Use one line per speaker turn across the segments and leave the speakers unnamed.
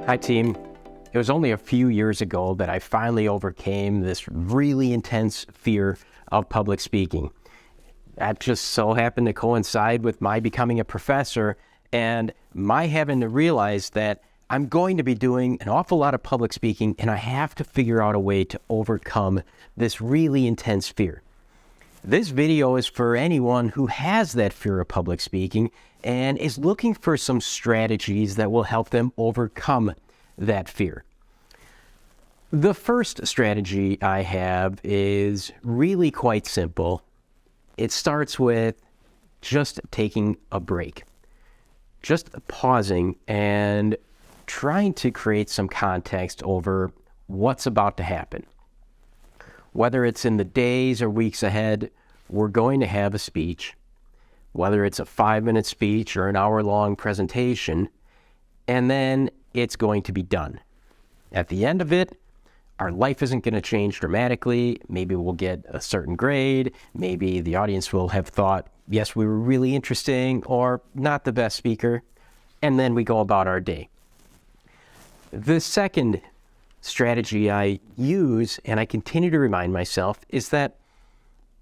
Hi, team. It was only a few years ago that I finally overcame this really intense fear of public speaking. That just so happened to coincide with my becoming a professor and my having to realize that I'm going to be doing an awful lot of public speaking, and I have to figure out a way to overcome this really intense fear. This video is for anyone who has that fear of public speaking and is looking for some strategies that will help them overcome that fear. The first strategy I have is really quite simple. It starts with just taking a break, just pausing and trying to create some context over what's about to happen. Whether it's in the days or weeks ahead, we're going to have a speech. Whether it's a 5-minute speech or an hour-long presentation, and then it's going to be done. At the end of it, our life isn't going to change dramatically. Maybe we'll get a certain grade. Maybe the audience will have thought, yes, we were really interesting, or not the best speaker. And then we go about our day. The second strategy I use, and I continue to remind myself, is that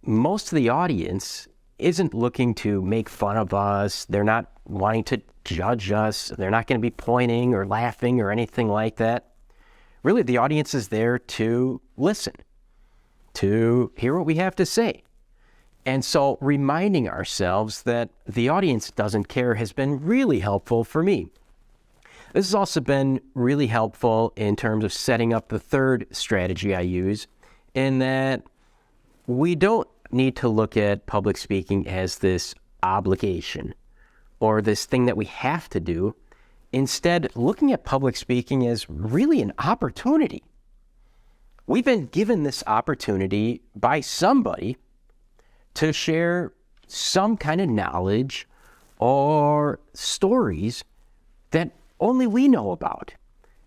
most of the audience isn't looking to make fun of us. They're not wanting to judge us. They're not going to be pointing or laughing or anything like that. Really, the audience is there to listen, to hear what we have to say. And so reminding ourselves that the audience doesn't care has been really helpful for me. This has also been really helpful in terms of setting up the third strategy I use, in that we don't need to look at public speaking as this obligation or this thing that we have to do. Instead, looking at public speaking as really an opportunity. We've been given this opportunity by somebody to share some kind of knowledge or stories that only we know about.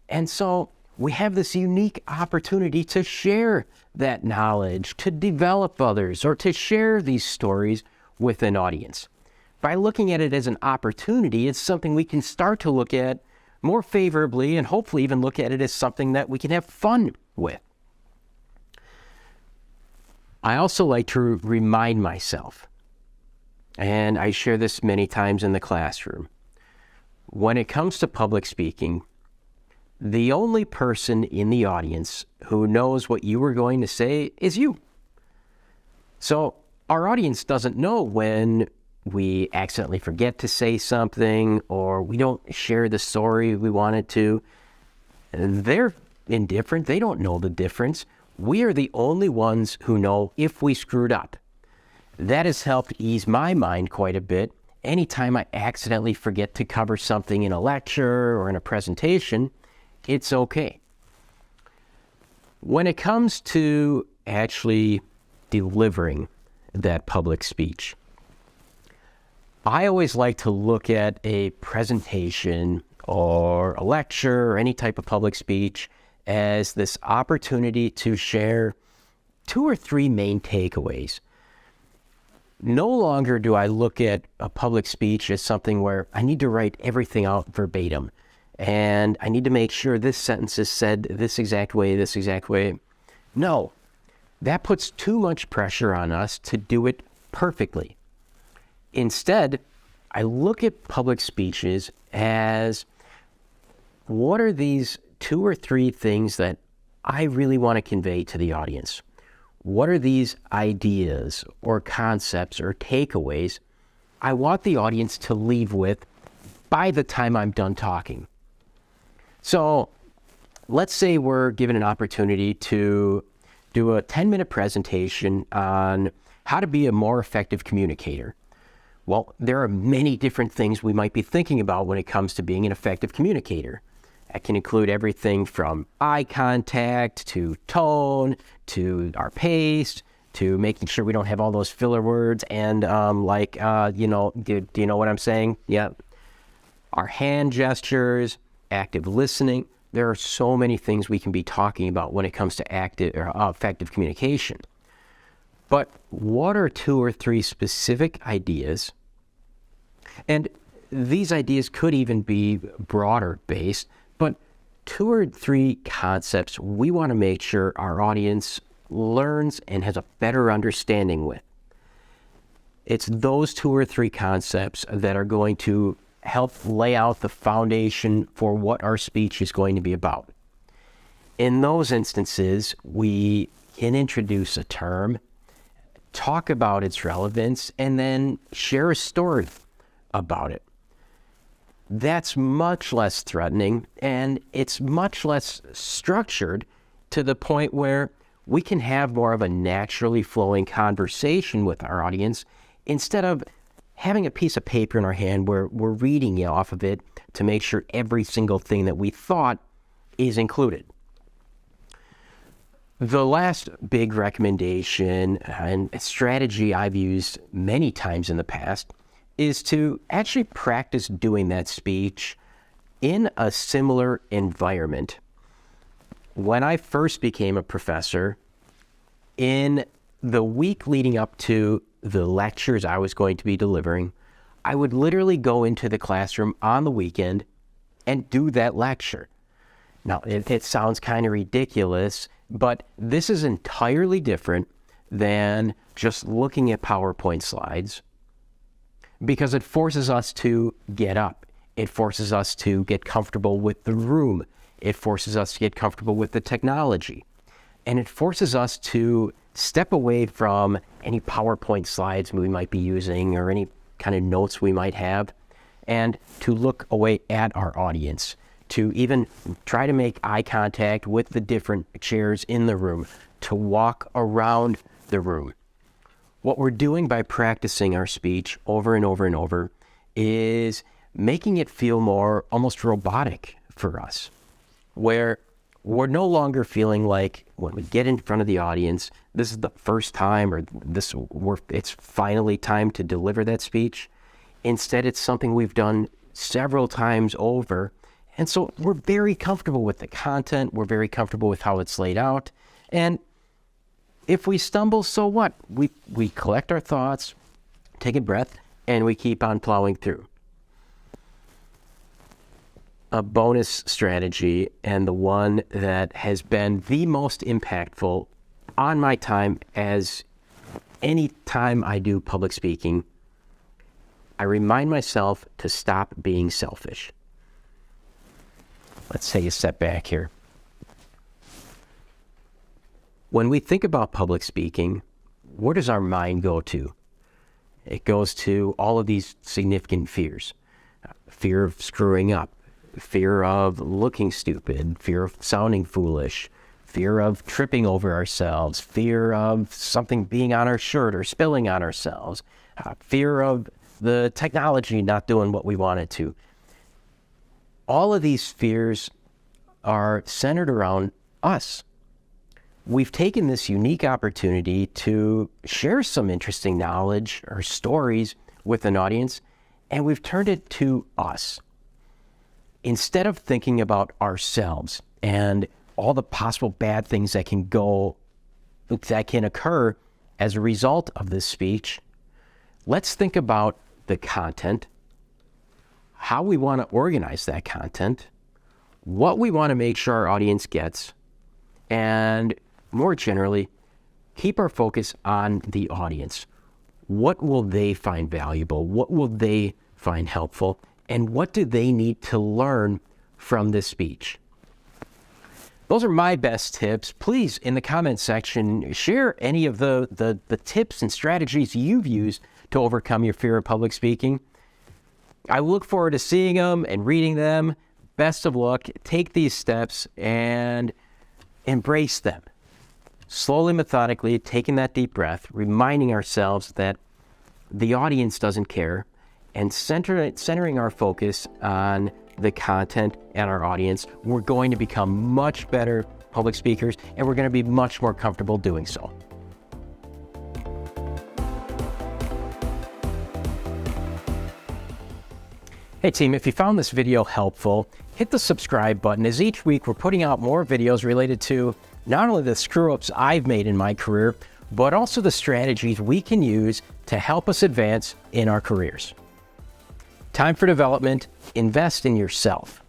And so we have this unique opportunity to share that knowledge, to develop others, or to share these stories with an audience. By looking at it as an opportunity, it's something we can start to look at more favorably and hopefully even look at it as something that we can have fun with. I also like to remind myself, and I share this many times in the classroom, when it comes to public speaking, the only person in the audience who knows what you are going to say is you. So our audience doesn't know when we accidentally forget to say something or we don't share the story we wanted to. They're indifferent. They don't know the difference. We are the only ones who know if we screwed up. That has helped ease my mind quite a bit. Anytime I accidentally forget to cover something in a lecture or in a presentation, it's okay. When it comes to actually delivering that public speech, I always like to look at a presentation or a lecture or any type of public speech as this opportunity to share 2 or 3 main takeaways. No longer do I look at a public speech as something where I need to write everything out verbatim and I need to make sure this sentence is said this exact way. No, that puts too much pressure on us to do it perfectly. Instead, I look at public speeches as, what are these 2 or 3 things that I really want to convey to the audience? What are these ideas or concepts or takeaways I want the audience to leave with by the time I'm done talking? So let's say we're given an opportunity to do a 10-minute presentation on how to be a more effective communicator. Well, there are many different things we might be thinking about when it comes to being an effective communicator. That can include everything from eye contact to tone to our pace to making sure we don't have all those filler words and do you know what I'm saying? Yeah. Our hand gestures, active listening. There are so many things we can be talking about when it comes to effective communication. But what are 2 or 3 specific ideas? And these ideas could even be broader based, but 2 or 3 concepts we want to make sure our audience learns and has a better understanding with. It's those 2 or 3 concepts that are going to help lay out the foundation for what our speech is going to be about. In those instances, we can introduce a term, talk about its relevance, and then share a story about it. That's much less threatening, and it's much less structured to the point where we can have more of a naturally flowing conversation with our audience instead of having a piece of paper in our hand where we're reading off of it to make sure every single thing that we thought is included. The last big recommendation and strategy I've used many times in the past is to actually practice doing that speech in a similar environment. When I first became a professor, in the week leading up to the lectures I was going to be delivering, I would literally go into the classroom on the weekend and do that lecture. Now, it sounds kind of ridiculous, but this is entirely different than just looking at PowerPoint slides, because it forces us to get up. It forces us to get comfortable with the room. It forces us to get comfortable with the technology. And it forces us to step away from any PowerPoint slides we might be using or any kind of notes we might have, and to look away at our audience, to even try to make eye contact with the different chairs in the room, to walk around the room. What we're doing by practicing our speech over and over and over is making it feel more almost robotic for us, where we're no longer feeling like when we get in front of the audience, this is the first time or it's finally time to deliver that speech. Instead, it's something we've done several times over. And so we're very comfortable with the content. We're very comfortable with how it's laid out. And if we stumble, so what? We collect our thoughts, take a breath, and we keep on plowing through. A bonus strategy, and the one that has been the most impactful on my time as any time I do public speaking, I remind myself to stop being selfish. Let's take a step back here. When we think about public speaking, where does our mind go to? It goes to all of these significant fears. Fear of screwing up, fear of looking stupid, fear of sounding foolish, fear of tripping over ourselves, fear of something being on our shirt or spilling on ourselves, fear of the technology not doing what we want it to. All of these fears are centered around us. We've taken this unique opportunity to share some interesting knowledge or stories with an audience, and we've turned it to us. Instead of thinking about ourselves and all the possible bad things that can occur as a result of this speech, let's think about the content, how we want to organize that content, what we want to make sure our audience gets, and more generally, keep our focus on the audience. What will they find valuable? What will they find helpful? And what do they need to learn from this speech? Those are my best tips. Please, in the comment section, share any of the tips and strategies you've used to overcome your fear of public speaking. I look forward to seeing them and reading them. Best of luck. Take these steps and embrace them. Slowly, methodically, taking that deep breath, reminding ourselves that the audience doesn't care, and centering our focus on the content and our audience, we're going to become much better public speakers, and we're going to be much more comfortable doing so. Hey team, if you found this video helpful, hit the subscribe button, as each week we're putting out more videos related to not only the screw-ups I've made in my career, but also the strategies we can use to help us advance in our careers. Time for development. Invest in yourself.